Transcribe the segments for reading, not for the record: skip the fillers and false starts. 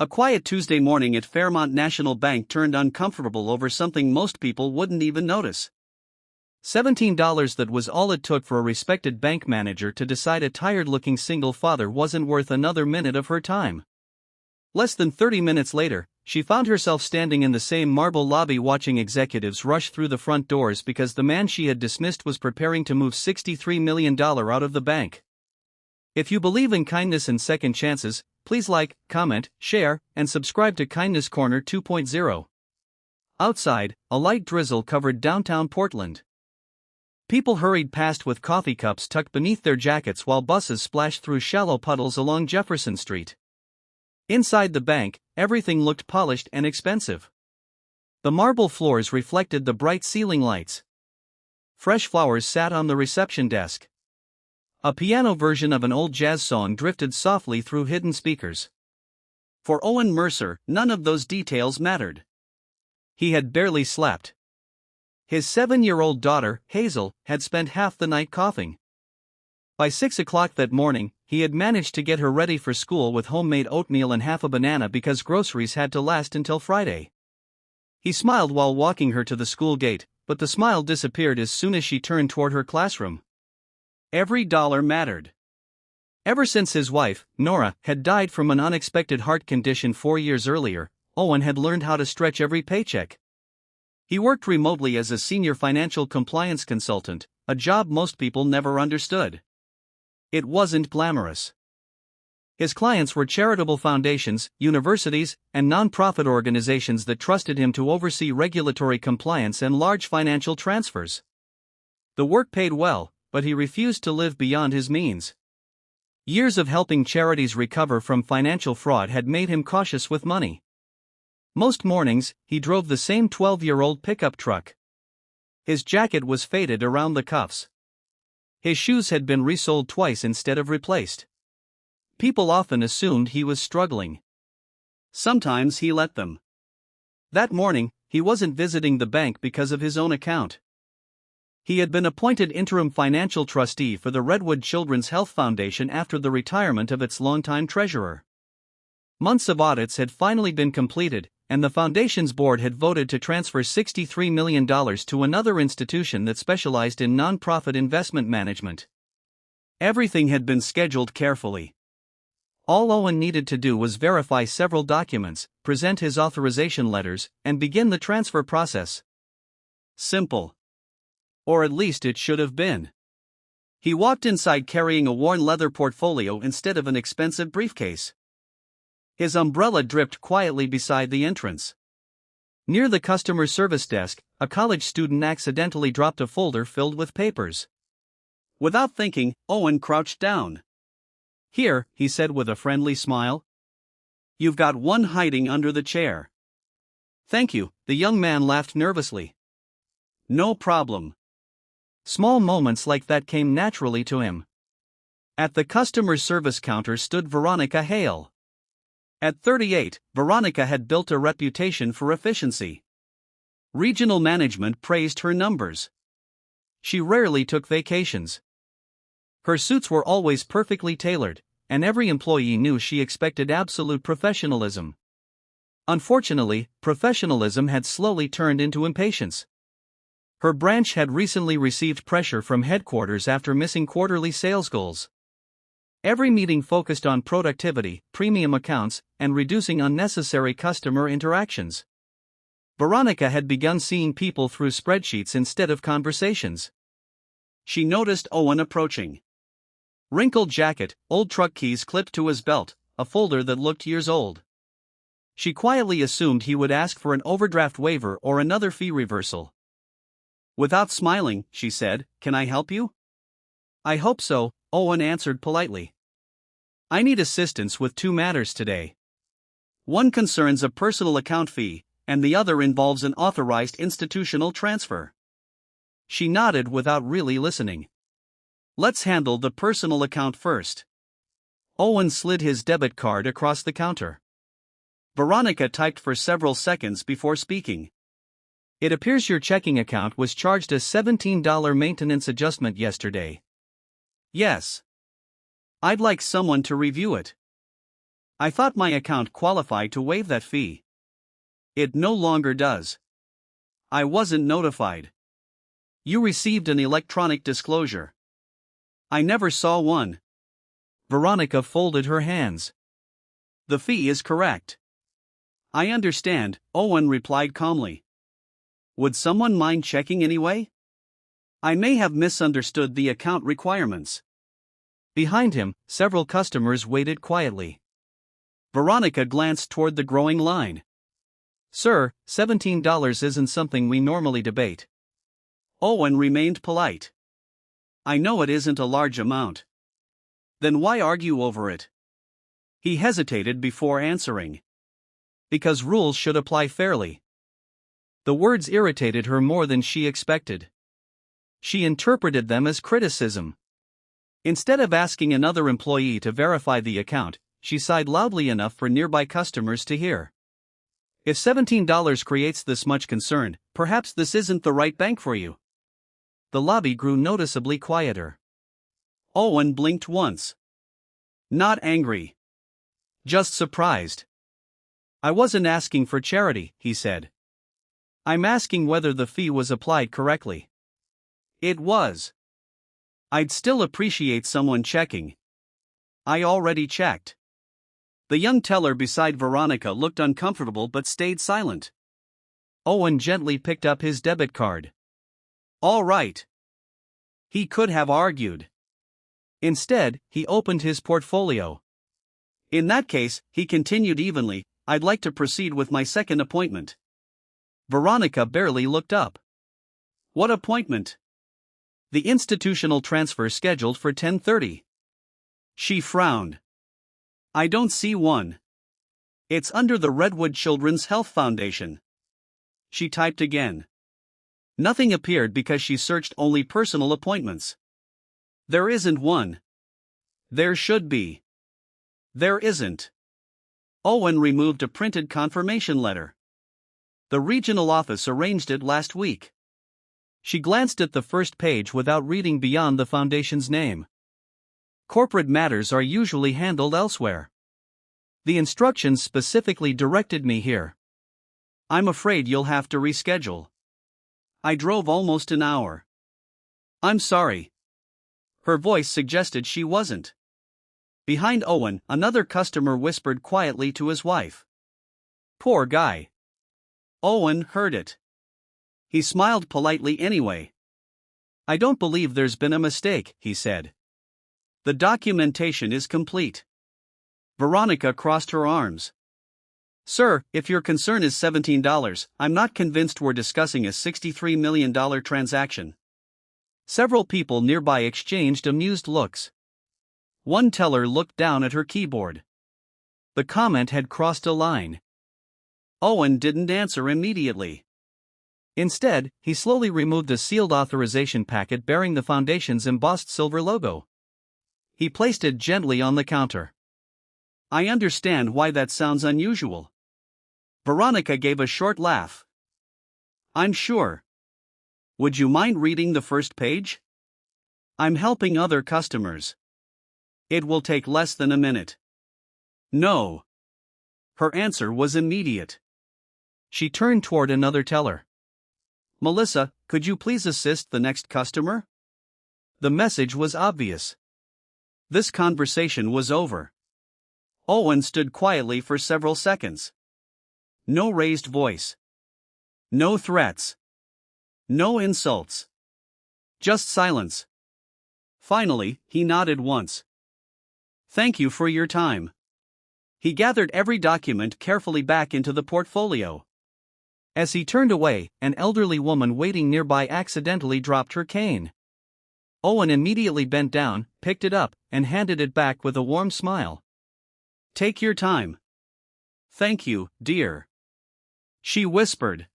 A quiet Tuesday morning at Fairmont National Bank turned uncomfortable over something most people wouldn't even notice. $17, that was all it took for a respected bank manager to decide a tired-looking single father wasn't worth another minute of her time. Less than 30 minutes later, she found herself standing in the same marble lobby watching executives rush through the front doors because the man she had dismissed was preparing to move $63 million out of the bank. If you believe in kindness and second chances, please like, comment, share, and subscribe to Kindness Corner 2.0. Outside, a light drizzle covered downtown Portland. People hurried past with coffee cups tucked beneath their jackets while buses splashed through shallow puddles along Jefferson Street. Inside the bank, everything looked polished and expensive. The marble floors reflected the bright ceiling lights. Fresh flowers sat on the reception desk. A piano version of an old jazz song drifted softly through hidden speakers. For Owen Mercer, none of those details mattered. He had barely slept. His 7-year-old daughter, Hazel, had spent half the night coughing. By 6 o'clock that morning, he had managed to get her ready for school with homemade oatmeal and half a banana because groceries had to last until Friday. He smiled while walking her to the school gate, but the smile disappeared as soon as she turned toward her classroom. Every dollar mattered. Ever since his wife, Nora, had died from an unexpected heart condition 4 years earlier, Owen had learned how to stretch every paycheck. He worked remotely as a senior financial compliance consultant, a job most people never understood. It wasn't glamorous. His clients were charitable foundations, universities, and non-profit organizations that trusted him to oversee regulatory compliance and large financial transfers. The work paid well, but he refused to live beyond his means. Years of helping charities recover from financial fraud had made him cautious with money. Most mornings, he drove the same 12-year-old pickup truck. His jacket was faded around the cuffs. His shoes had been resoled twice instead of replaced. People often assumed he was struggling. Sometimes he let them. That morning, he wasn't visiting the bank because of his own account. He had been appointed interim financial trustee for the Redwood Children's Health Foundation after the retirement of its longtime treasurer. Months of audits had finally been completed, and the foundation's board had voted to transfer $63 million to another institution that specialized in nonprofit investment management. Everything had been scheduled carefully. All Owen needed to do was verify several documents, present his authorization letters, and begin the transfer process. Simple. Or at least it should have been. He walked inside carrying a worn leather portfolio instead of an expensive briefcase. His umbrella dripped quietly beside the entrance. Near the customer service desk, a college student accidentally dropped a folder filled with papers. Without thinking, Owen crouched down. "Here," he said with a friendly smile. "You've got one hiding under the chair." "Thank you," the young man laughed nervously. "No problem." Small moments like that came naturally to him. At the customer service counter stood Veronica Hale. At 38, Veronica had built a reputation for efficiency. Regional management praised her numbers. She rarely took vacations. Her suits were always perfectly tailored, and every employee knew she expected absolute professionalism. Unfortunately, professionalism had slowly turned into impatience. Her branch had recently received pressure from headquarters after missing quarterly sales goals. Every meeting focused on productivity, premium accounts, and reducing unnecessary customer interactions. Veronica had begun seeing people through spreadsheets instead of conversations. She noticed Owen approaching. Wrinkled jacket, old truck keys clipped to his belt, a folder that looked years old. She quietly assumed he would ask for an overdraft waiver or another fee reversal. Without smiling, she said, "Can I help you?" "I hope so," Owen answered politely. "I need assistance with 2 matters today. One concerns a personal account fee, and the other involves an authorized institutional transfer." She nodded without really listening. "Let's handle the personal account first." Owen slid his debit card across the counter. Veronica typed for several seconds before speaking. "It appears your checking account was charged a $17 maintenance adjustment yesterday." "Yes. I'd like someone to review it." I thought my account qualified to waive that fee. It no longer does. I wasn't notified. You received an electronic disclosure. I never saw one. Veronica folded her hands. The fee is correct. I understand, Owen replied calmly. Would someone mind checking anyway? I may have misunderstood the account requirements. Behind him, several customers waited quietly. Veronica glanced toward the growing line. Sir, $17 isn't something we normally debate. Owen remained polite. I know it isn't a large amount. Then why argue over it? He hesitated before answering. Because rules should apply fairly. The words irritated her more than she expected. She interpreted them as criticism. Instead of asking another employee to verify the account, she sighed loudly enough for nearby customers to hear. If $17 creates this much concern, perhaps this isn't the right bank for you. The lobby grew noticeably quieter. Owen blinked once. Not angry. Just surprised. I wasn't asking for charity, he said. I'm asking whether the fee was applied correctly. It was. I'd still appreciate someone checking. I already checked. The young teller beside Veronica looked uncomfortable but stayed silent. Owen gently picked up his debit card. All right. He could have argued. Instead, he opened his portfolio. In that case, he continued evenly, I'd like to proceed with my second appointment. Veronica barely looked up. What appointment? The institutional transfer scheduled for 10:30. She frowned. I don't see one. It's under the Redwood Children's Health Foundation. She typed again. Nothing appeared because she searched only personal appointments. There isn't one. There should be. There isn't. Owen removed a printed confirmation letter. The regional office arranged it last week. She glanced at the first page without reading beyond the foundation's name. Corporate matters are usually handled elsewhere. The instructions specifically directed me here. I'm afraid you'll have to reschedule. I drove almost an hour. I'm sorry. Her voice suggested she wasn't. Behind Owen, another customer whispered quietly to his wife. Poor guy. Owen heard it. He smiled politely anyway. I don't believe there's been a mistake, he said. The documentation is complete. Veronica crossed her arms. Sir, if your concern is $17, I'm not convinced we're discussing a $63 million transaction. Several people nearby exchanged amused looks. One teller looked down at her keyboard. The comment had crossed a line. Owen didn't answer immediately. Instead, he slowly removed a sealed authorization packet bearing the foundation's embossed silver logo. He placed it gently on the counter. I understand why that sounds unusual. Veronica gave a short laugh. I'm sure. Would you mind reading the first page? I'm helping other customers. It will take less than a minute. No. Her answer was immediate. She turned toward another teller. Melissa, could you please assist the next customer? The message was obvious. This conversation was over. Owen stood quietly for several seconds. No raised voice. No threats. No insults. Just silence. Finally, he nodded once. Thank you for your time. He gathered every document carefully back into the portfolio. As he turned away, an elderly woman waiting nearby accidentally dropped her cane. Owen immediately bent down, picked it up, and handed it back with a warm smile. Take your time. Thank you, dear. She whispered.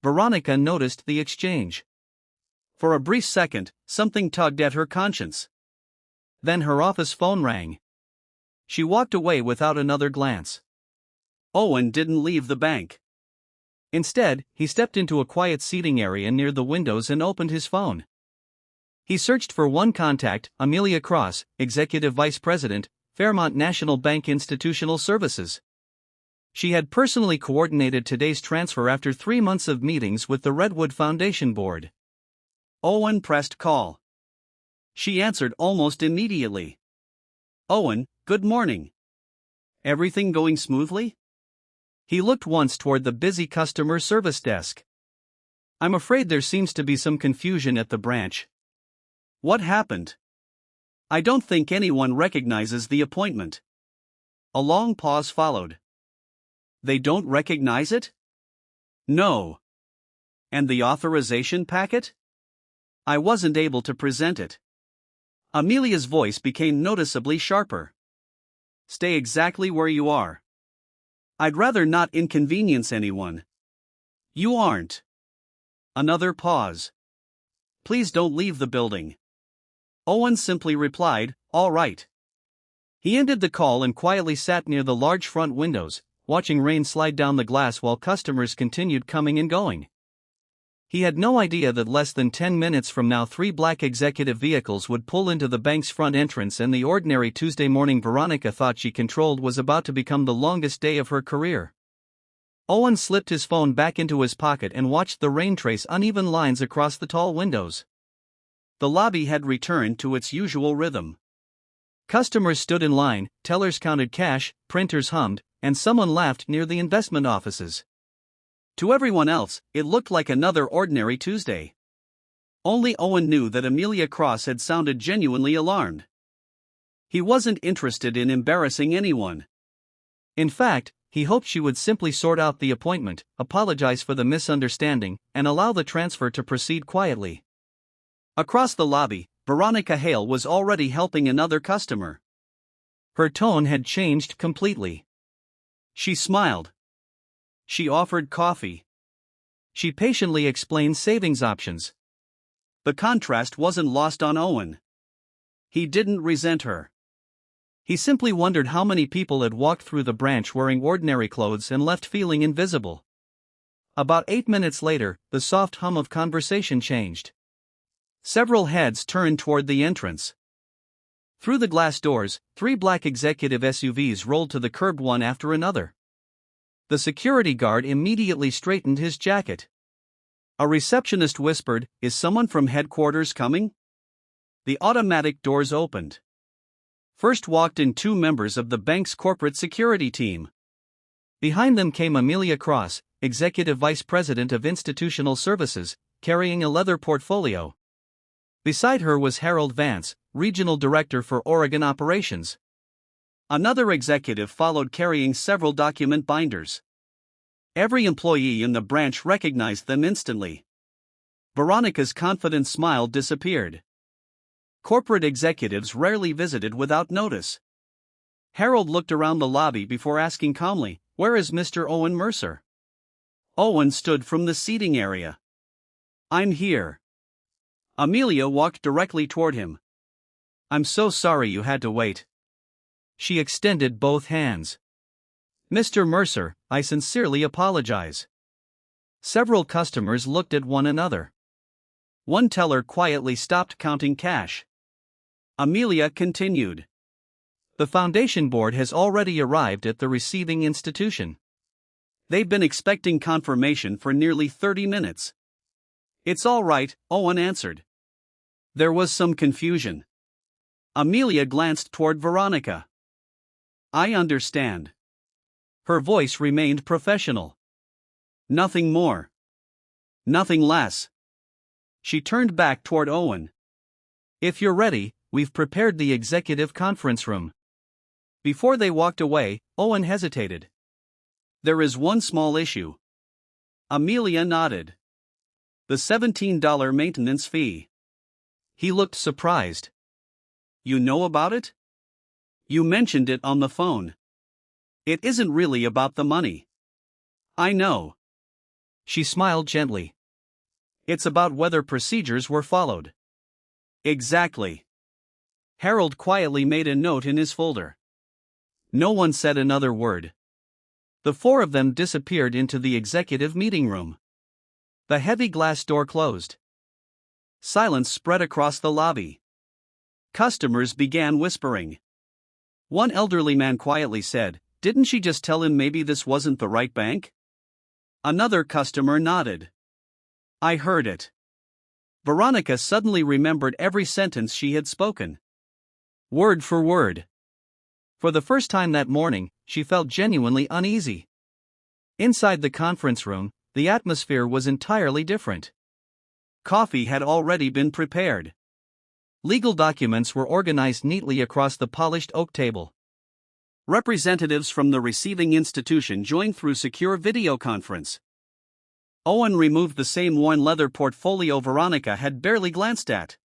Veronica noticed the exchange. For a brief second, something tugged at her conscience. Then her office phone rang. She walked away without another glance. Owen didn't leave the bank. Instead, he stepped into a quiet seating area near the windows and opened his phone. He searched for one contact, Amelia Cross, Executive Vice President, Fairmont National Bank Institutional Services. She had personally coordinated today's transfer after 3 months of meetings with the Redwood Foundation Board. Owen pressed call. She answered almost immediately. Owen, good morning. Everything going smoothly? He looked once toward the busy customer service desk. I'm afraid there seems to be some confusion at the branch. What happened? I don't think anyone recognizes the appointment. A long pause followed. They don't recognize it? No. And the authorization packet? I wasn't able to present it. Amelia's voice became noticeably sharper. Stay exactly where you are. I'd rather not inconvenience anyone. You aren't. Another pause. Please don't leave the building. Owen simply replied, all right. He ended the call and quietly sat near the large front windows, watching rain slide down the glass while customers continued coming and going. He had no idea that less than 10 minutes from now 3 black executive vehicles would pull into the bank's front entrance, and the ordinary Tuesday morning Veronica thought she controlled was about to become the longest day of her career. Owen slipped his phone back into his pocket and watched the rain trace uneven lines across the tall windows. The lobby had returned to its usual rhythm. Customers stood in line, tellers counted cash, printers hummed, and someone laughed near the investment offices. To everyone else, it looked like another ordinary Tuesday. Only Owen knew that Amelia Cross had sounded genuinely alarmed. He wasn't interested in embarrassing anyone. In fact, he hoped she would simply sort out the appointment, apologize for the misunderstanding, and allow the transfer to proceed quietly. Across the lobby, Veronica Hale was already helping another customer. Her tone had changed completely. She smiled. She offered coffee. She patiently explained savings options. The contrast wasn't lost on Owen. He didn't resent her. He simply wondered how many people had walked through the branch wearing ordinary clothes and left feeling invisible. About 8 minutes later, the soft hum of conversation changed. Several heads turned toward the entrance. Through the glass doors, 3 black executive SUVs rolled to the curb one after another. The security guard immediately straightened his jacket. A receptionist whispered, "Is someone from headquarters coming?" The automatic doors opened. First walked in 2 members of the bank's corporate security team. Behind them came Amelia Cross, Executive Vice President of Institutional Services, carrying a leather portfolio. Beside her was Harold Vance, Regional Director for Oregon Operations. Another executive followed carrying several document binders. Every employee in the branch recognized them instantly. Veronica's confident smile disappeared. Corporate executives rarely visited without notice. Harold looked around the lobby before asking calmly, "Where is Mr. Owen Mercer?" Owen stood from the seating area. "I'm here." Amelia walked directly toward him. "I'm so sorry you had to wait." She extended both hands. "Mr. Mercer, I sincerely apologize." Several customers looked at one another. One teller quietly stopped counting cash. Amelia continued. "The foundation board has already arrived at the receiving institution. They've been expecting confirmation for nearly 30 minutes. It's all right," Owen answered. There was some confusion. Amelia glanced toward Veronica. "I understand." Her voice remained professional. "Nothing more. Nothing less." She turned back toward Owen. "If you're ready, we've prepared the executive conference room." Before they walked away, Owen hesitated. "There is one small issue." Amelia nodded. "The $17 maintenance fee." He looked surprised. "You know about it? You mentioned it on the phone." "It isn't really about the money." "I know." She smiled gently. "It's about whether procedures were followed." "Exactly." Harold quietly made a note in his folder. No one said another word. The 4 of them disappeared into the executive meeting room. The heavy glass door closed. Silence spread across the lobby. Customers began whispering. One elderly man quietly said, "Didn't she just tell him maybe this wasn't the right bank?" Another customer nodded. "I heard it." Veronica suddenly remembered every sentence she had spoken, word for word. For the first time that morning, she felt genuinely uneasy. Inside the conference room, the atmosphere was entirely different. Coffee had already been prepared. Legal documents were organized neatly across the polished oak table. Representatives from the receiving institution joined through secure video conference. Owen removed the same worn leather portfolio Veronica had barely glanced at.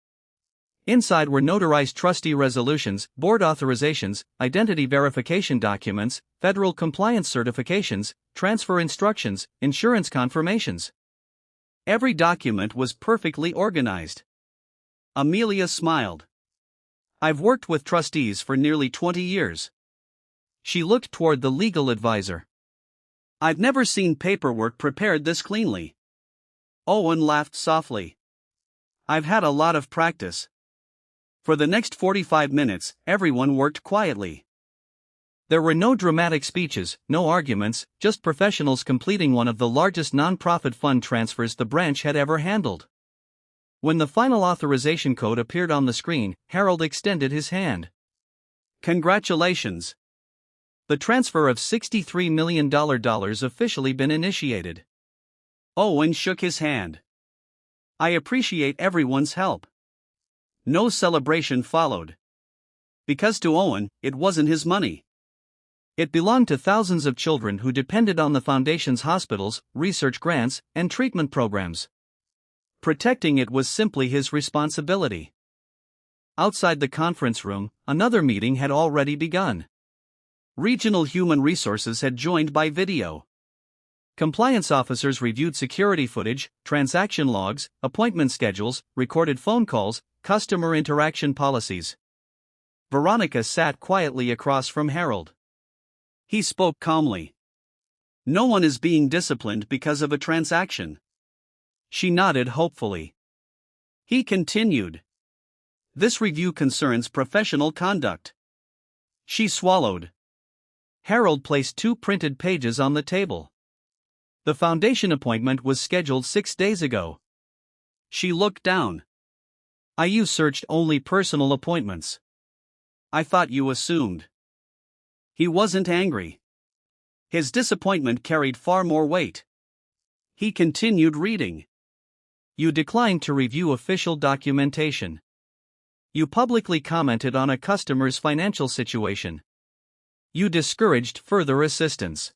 Inside were notarized trustee resolutions, board authorizations, identity verification documents, federal compliance certifications, transfer instructions, insurance confirmations. Every document was perfectly organized. Amelia smiled. "I've worked with trustees for nearly 20 years. She looked toward the legal advisor. "I've never seen paperwork prepared this cleanly." Owen laughed softly. "I've had a lot of practice." For the next 45 minutes, everyone worked quietly. There were no dramatic speeches, no arguments, just professionals completing one of the largest nonprofit fund transfers the branch had ever handled. When the final authorization code appeared on the screen, Harold extended his hand. "Congratulations. The transfer of $63 million officially been initiated." Owen shook his hand. "I appreciate everyone's help." No celebration followed. Because to Owen, it wasn't his money. It belonged to thousands of children who depended on the foundation's hospitals, research grants, and treatment programs. Protecting it was simply his responsibility. Outside the conference room, another meeting had already begun. Regional Human Resources had joined by video. Compliance officers reviewed security footage, transaction logs, appointment schedules, recorded phone calls, customer interaction policies. Veronica sat quietly across from Harold. He spoke calmly. "No one is being disciplined because of a transaction." She nodded hopefully. He continued. "This review concerns professional conduct." She swallowed. Harold placed 2 printed pages on the table. "The foundation appointment was scheduled 6 days ago." She looked down. "You searched only personal appointments. I thought you assumed." He wasn't angry. His disappointment carried far more weight. He continued reading. "You declined to review official documentation. You publicly commented on a customer's financial situation. You discouraged further assistance.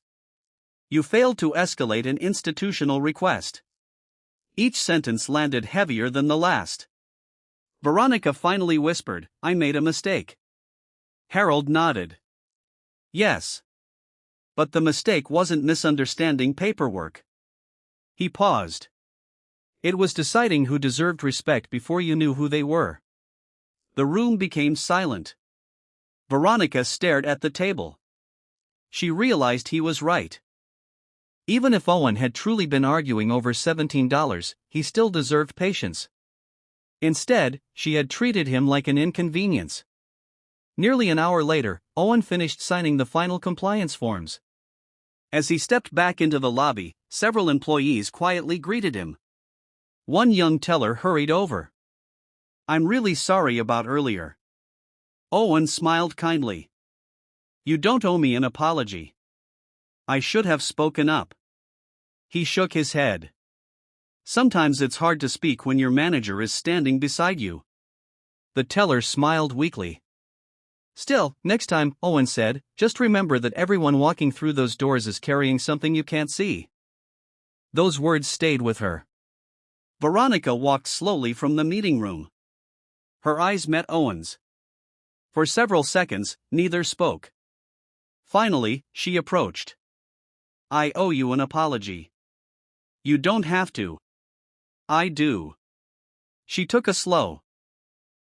You failed to escalate an institutional request." Each sentence landed heavier than the last. Veronica finally whispered, "I made a mistake." Harold nodded. "Yes. But the mistake wasn't misunderstanding paperwork." He paused. "It was deciding who deserved respect before you knew who they were." The room became silent. Veronica stared at the table. She realized he was right. Even if Owen had truly been arguing over $17, he still deserved patience. Instead, she had treated him like an inconvenience. Nearly an hour later, Owen finished signing the final compliance forms. As he stepped back into the lobby, several employees quietly greeted him. One young teller hurried over. "I'm really sorry about earlier." Owen smiled kindly. "You don't owe me an apology. I should have spoken up." He shook his head. "Sometimes it's hard to speak when your manager is standing beside you." The teller smiled weakly. "Still, next time," Owen said, "just remember that everyone walking through those doors is carrying something you can't see." Those words stayed with her. Veronica walked slowly from the meeting room. Her eyes met Owen's. For several seconds, neither spoke. Finally, she approached. "I owe you an apology." "You don't have to." "I do." She took a slow,